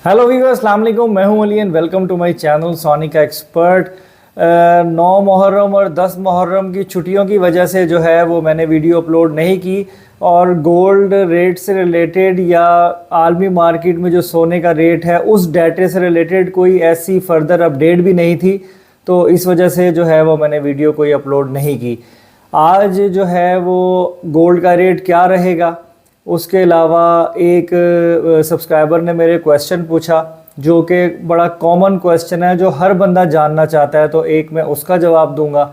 Hello viewers, अस्सलाम वालेकुम। मैं हूं Ali and welcome to my channel Sonika expert. 9 Muharram और 10 मुहर्रम की छुट्टियों की वजह से जो है वो मैंने वीडियो अपलोड नहीं की और गोल्ड रेट से रिलेटेड या आलमी मार्केट में जो सोने का रेट है उस डाटे से रिलेटेड कोई ऐसी फर्दर अपडेट भी नहीं थी, तो इस वजह से जो है वो मैंने वीडियो कोई अपलोड नहीं की। आज जो है वो गोल्ड का रेट क्या रहेगा, उसके अलावा एक सब्सक्राइबर ने मेरे क्वेश्चन पूछा जो कि बड़ा कॉमन क्वेश्चन है जो हर बंदा जानना चाहता है, तो एक मैं उसका जवाब दूंगा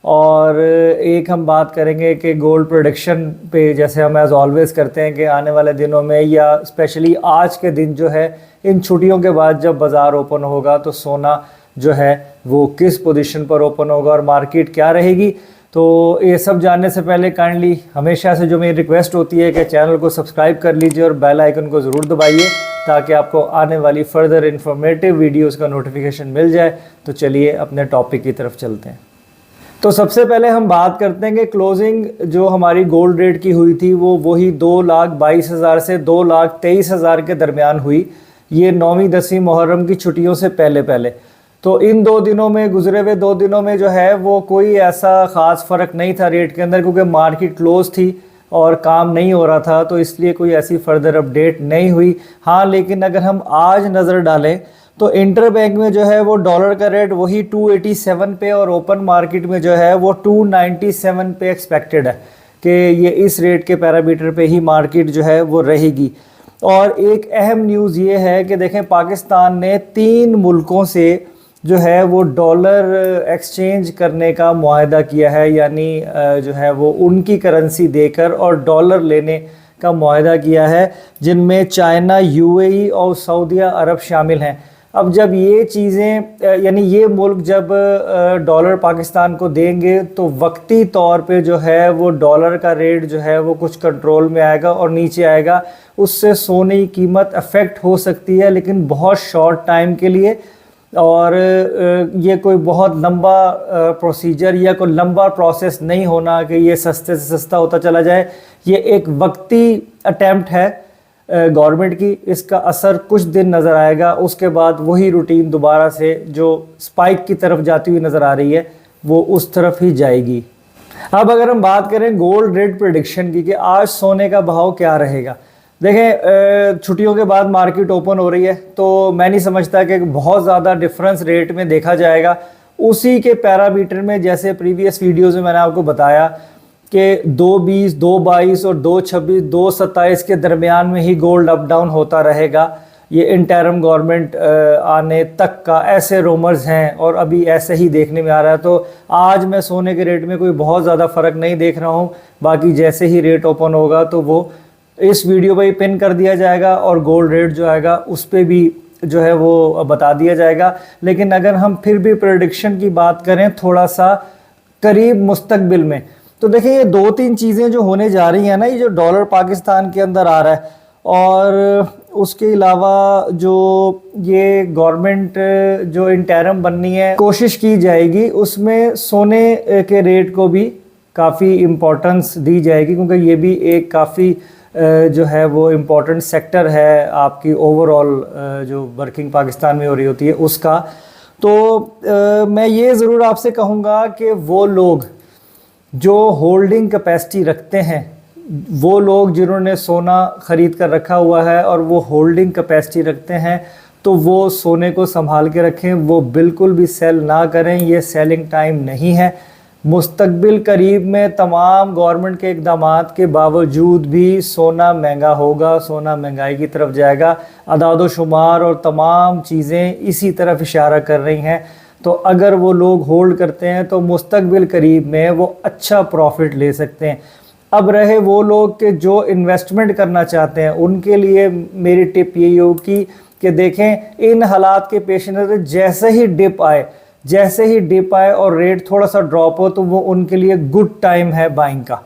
और एक हम बात करेंगे कि गोल्ड प्रोडिक्शन पे, जैसे हम एज ऑलवेज़ करते हैं कि आने वाले दिनों में या स्पेशली आज के दिन जो है इन छुट्टियों के बाद जब बाज़ार ओपन होगा तो सोना जो है वो किस पोजीशन पर ओपन होगा और मार्केट क्या रहेगी। तो ये सब जानने से पहले काइंडली हमेशा से जो मेरी रिक्वेस्ट होती है कि चैनल को सब्सक्राइब कर लीजिए और बेल आइकन को ज़रूर दबाइए ताकि आपको आने वाली फर्दर इन्फॉर्मेटिव वीडियोस का नोटिफिकेशन मिल जाए। तो चलिए अपने टॉपिक की तरफ चलते हैं। तो सबसे पहले हम बात करते हैं कि क्लोजिंग जो हमारी गोल्ड रेट की हुई थी वो वही 2,22,000 से 2,23,000 के दरमियान हुई। ये 9वीं 10वीं मुहर्रम की छुट्टियों से पहले। तो इन 2 दिनों में, गुजरे हुए 2 दिनों में जो है वो कोई ऐसा ख़ास फ़र्क नहीं था रेट के अंदर, क्योंकि मार्केट क्लोज थी और काम नहीं हो रहा था, तो इसलिए कोई ऐसी फर्दर अपडेट नहीं हुई। हाँ, लेकिन अगर हम आज नज़र डालें तो इंटर बैंक में जो है वो डॉलर का रेट वही 287 पे और ओपन मार्केट में जो है वो 297 पे एक्सपेक्टेड है कि ये इस रेट के पैरामीटर पे ही मार्केट जो है वो रहेगी। और एक अहम न्यूज़ ये है कि देखें, पाकिस्तान ने 3 मुल्कों से जो है वो डॉलर एक्सचेंज करने का मुआहदा किया है, यानी जो है वो उनकी करेंसी देकर और डॉलर लेने का मुआहदा किया है, जिनमें चाइना, यूएई और सऊदी अरब शामिल हैं। अब जब ये चीज़ें, यानी ये मुल्क जब डॉलर पाकिस्तान को देंगे तो वक्ती तौर पे जो है वो डॉलर का रेट जो है वो कुछ कंट्रोल में आएगा और नीचे आएगा। उससे सोने की कीमत अफेक्ट हो सकती है, लेकिन बहुत शॉर्ट टाइम के लिए, और ये कोई बहुत लंबा प्रोसीजर या कोई लंबा प्रोसेस नहीं होना कि ये सस्ते से सस्ता होता चला जाए। ये एक वक्ती अटैम्प्ट है गवर्नमेंट की, इसका असर कुछ दिन नज़र आएगा, उसके बाद वही रूटीन दोबारा से जो स्पाइक की तरफ जाती हुई नज़र आ रही है वो उस तरफ ही जाएगी। अब अगर हम बात करें गोल्ड रेट प्रेडिक्शन की कि आज सोने का भाव क्या रहेगा, देखें छुट्टियों के बाद मार्केट ओपन हो रही है तो मैं नहीं समझता कि बहुत ज़्यादा डिफरेंस रेट में देखा जाएगा। उसी के पैरामीटर में, जैसे प्रीवियस वीडियोज़ में मैंने आपको बताया कि 2,20, 2,22 और 2,26, 2,27 के दरमियान में ही गोल्ड अप डाउन होता रहेगा। ये इंटरिम गवर्नमेंट आने तक का ऐसे रूमर्स हैं और अभी ऐसे ही देखने में आ रहा है। तो आज मैं सोने के रेट में कोई बहुत ज़्यादा फ़र्क नहीं देख रहा हूँ। बाकी जैसे ही रेट ओपन होगा तो वो इस वीडियो पर ही पिन कर दिया जाएगा और गोल्ड रेट जो आएगा उस पर भी जो है वो बता दिया जाएगा। लेकिन अगर हम फिर भी प्रेडिक्शन की बात करें थोड़ा सा करीब मुस्तकबिल में, तो देखिए ये 2-3 चीज़ें जो होने जा रही हैं ना, ये जो डॉलर पाकिस्तान के अंदर आ रहा है और उसके अलावा जो ये गवर्नमेंट जो इंटरिम बननी है कोशिश की जाएगी, उसमें सोने के रेट को भी काफ़ी इम्पोर्टेंस दी जाएगी, क्योंकि ये भी एक काफ़ी जो है वो इम्पोर्टेंट सेक्टर है आपकी ओवरऑल जो वर्किंग पाकिस्तान में हो रही होती है उसका। तो मैं ये ज़रूर आपसे कहूँगा कि वो लोग जो होल्डिंग कैपेसिटी रखते हैं, वो लोग जिन्होंने सोना ख़रीद कर रखा हुआ है और वो होल्डिंग कैपेसिटी रखते हैं, तो वो सोने को संभाल के रखें, वो बिल्कुल भी सेल ना करें। ये सेलिंग टाइम नहीं है। मुस्तकबिल करीब में तमाम गवर्नमेंट के इक़दामात के बावजूद भी सोना महंगा होगा, सोना महंगाई की तरफ जाएगा। अदाद शुमार और तमाम चीज़ें इसी तरफ इशारा कर रही हैं। तो अगर वो लोग होल्ड करते हैं तो मुस्तकबिल करीब में वो अच्छा प्रॉफिट ले सकते हैं। अब रहे वो लोग के जो इन्वेस्टमेंट करना चाहते हैं, उनके लिए मेरी टिप यही होगी कि देखें, इन हालात के पेश नज़र जैसे ही डिप आए और रेट थोड़ा सा ड्रॉप हो तो वो उनके लिए गुड टाइम है बाइंग का,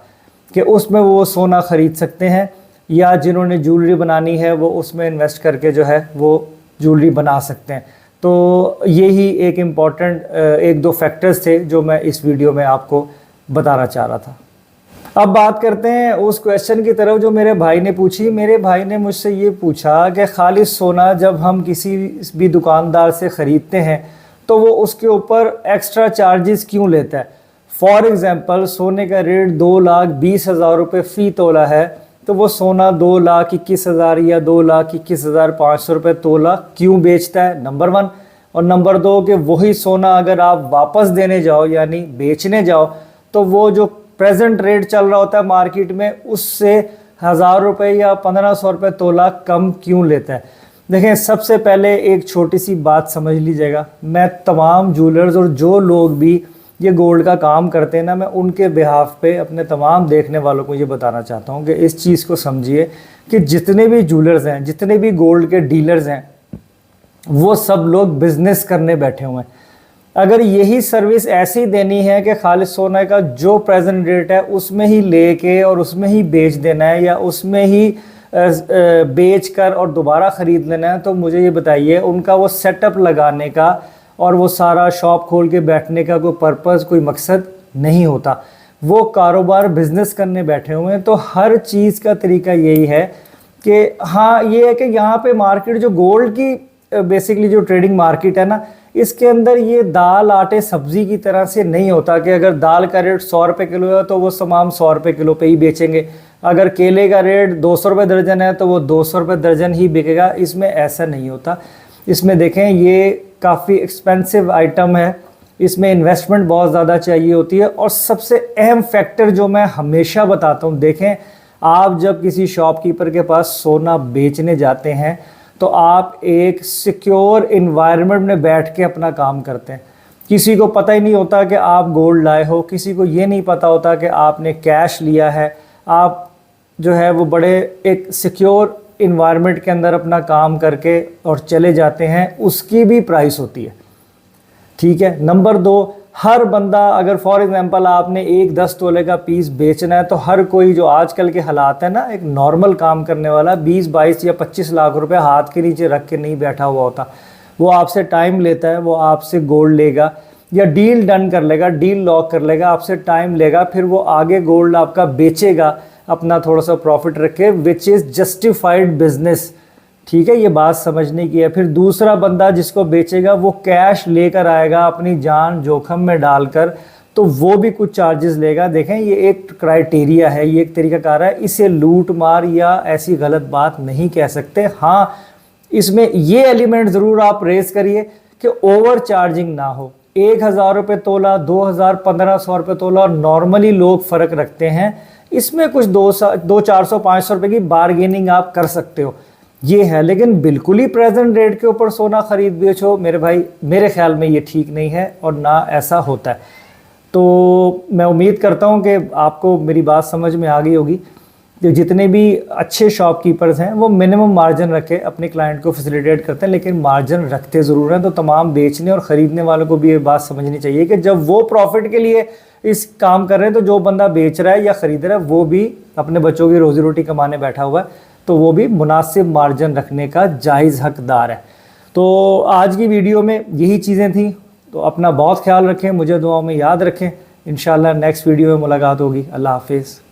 कि उसमें वो सोना ख़रीद सकते हैं, या जिन्होंने ज्वेलरी बनानी है वो उसमें इन्वेस्ट करके जो है वो ज्वेलरी बना सकते हैं। तो यही एक इम्पॉर्टेंट 1-2 फैक्टर्स थे जो मैं इस वीडियो में आपको बताना चाह रहा था। अब बात करते हैं उस क्वेश्चन की तरफ जो मेरे भाई ने पूछी। मेरे भाई ने मुझसे ये पूछा कि खालिस सोना जब हम किसी भी दुकानदार से ख़रीदते हैं तो वो उसके ऊपर एक्स्ट्रा चार्जेस क्यों लेता है। फॉर एग्ज़ाम्पल सोने का रेट 2,20,000 रुपये फ़ी तोला है, तो वो सोना 2,21,000 या 2,21,500 रुपये तोला क्यों बेचता है, नंबर 1। और नंबर 2 कि वही सोना अगर आप वापस देने जाओ यानी बेचने जाओ तो वो जो प्रेजेंट रेट चल रहा होता है मार्केट में उससे 1,000 रुपये या 1,500 रुपये तोला कम क्यों लेता है। देखें, सबसे पहले एक छोटी सी बात समझ लीजिएगा। मैं तमाम जूलर्स और जो लोग भी ये गोल्ड का काम करते हैं ना, मैं उनके बिहाफ पे अपने तमाम देखने वालों को ये बताना चाहता हूँ कि इस चीज़ को समझिए कि जितने भी जूलर्स हैं, जितने भी गोल्ड के डीलर्स हैं, वो सब लोग बिज़नेस करने बैठे हुए हैं। अगर यही सर्विस ऐसी देनी है कि खालिस सोने का जो प्रेजेंट रेट है उसमें ही लेके और उसमें ही बेच देना है या उसमें ही बेच कर और दोबारा ख़रीद लेना है, तो मुझे ये बताइए उनका वो सेटअप लगाने का और वो सारा शॉप खोल के बैठने का कोई पर्पज़, कोई मकसद नहीं होता। वो कारोबार बिज़नेस करने बैठे हुए हैं। तो हर चीज़ का तरीका यही है कि हाँ, ये है कि यहाँ पे मार्केट जो गोल्ड की बेसिकली जो ट्रेडिंग मार्केट है ना, इसके अंदर ये दाल आटे सब्जी की तरह से नहीं होता कि अगर दाल का रेट 100 रुपये किलो है तो वो तमाम 100 रुपये किलो पे ही बेचेंगे। अगर केले का रेट 200 रुपये दर्जन है तो वो 200 रुपये दर्जन ही बिकेगा। इसमें ऐसा नहीं होता। इसमें देखें, ये काफ़ी एक्सपेंसिव आइटम है, इसमें इन्वेस्टमेंट बहुत ज़्यादा चाहिए होती है। और सबसे अहम फैक्टर जो मैं हमेशा बताता हूँ, देखें, आप जब किसी शॉपकीपर के पास सोना बेचने जाते हैं तो आप एक सिक्योर इन्वायरमेंट में बैठ के अपना काम करते हैं। किसी को पता ही नहीं होता कि आप गोल्ड लाए हो, किसी को ये नहीं पता होता कि आपने कैश लिया है। आप जो है वो बड़े एक सिक्योर इन्वायरमेंट के अंदर अपना काम करके और चले जाते हैं, उसकी भी प्राइस होती है, ठीक है। नंबर 2, हर बंदा अगर फॉर एग्जांपल आपने एक 10 तोले का पीस बेचना है तो हर कोई जो आजकल के हालात है ना, एक नॉर्मल काम करने वाला 20, 22 या 25 लाख रुपए हाथ के नीचे रख के नहीं बैठा हुआ होता। वो आपसे टाइम लेता है, वो आपसे गोल्ड लेगा या डील डन कर लेगा, डील लॉक कर लेगा, आपसे टाइम लेगा, फिर वो आगे गोल्ड आपका बेचेगा अपना थोड़ा सा प्रॉफिट रखे, विच इज़ जस्टिफाइड बिजनेस, ठीक है। ये बात समझने की है। फिर दूसरा बंदा जिसको बेचेगा वो कैश लेकर आएगा अपनी जान जोखम में डालकर, तो वो भी कुछ चार्जेस लेगा। देखें, ये एक क्राइटेरिया है, ये एक तरीकाकार है, इसे लूट मार या ऐसी गलत बात नहीं कह सकते। हाँ, इसमें ये एलिमेंट ज़रूर आप रेस करिए कि ओवर चार्जिंग ना हो। 1,000 रुपये तोला, 2,000, 1,500 रुपये तोला और नॉर्मली लोग फ़र्क रखते हैं। इसमें कुछ 400, 500 रुपये की बारगेनिंग आप कर सकते हो, ये है। लेकिन बिल्कुल ही प्रेजेंट रेट के ऊपर सोना ख़रीद बेचो मेरे भाई, मेरे ख्याल में ये ठीक नहीं है और ना ऐसा होता है। तो मैं उम्मीद करता हूँ कि आपको मेरी बात समझ में आ गई होगी। जो जितने भी अच्छे शॉपकीपर्स हैं वो मिनिमम मार्जिन रखे अपने क्लाइंट को फैसिलिटेट करते हैं, लेकिन मार्जिन रखते ज़रूर हैं। तो तमाम बेचने और ख़रीदने वालों को भी ये बात समझनी चाहिए कि जब वो प्रॉफिट के लिए इस काम कर रहे हैं तो जो बंदा बेच रहा है या ख़रीद रहा है वो भी अपने बच्चों की रोज़ी रोटी कमाने बैठा हुआ है, तो वो भी मुनासिब मार्जिन रखने का जायज़ हकदार है। तो आज की वीडियो में यही चीज़ें थी। तो अपना बहुत ख्याल रखें, मुझे दुआओं में याद रखें। इंशाल्लाह नेक्स्ट वीडियो में मुलाकात होगी। अल्लाह हाफिज़।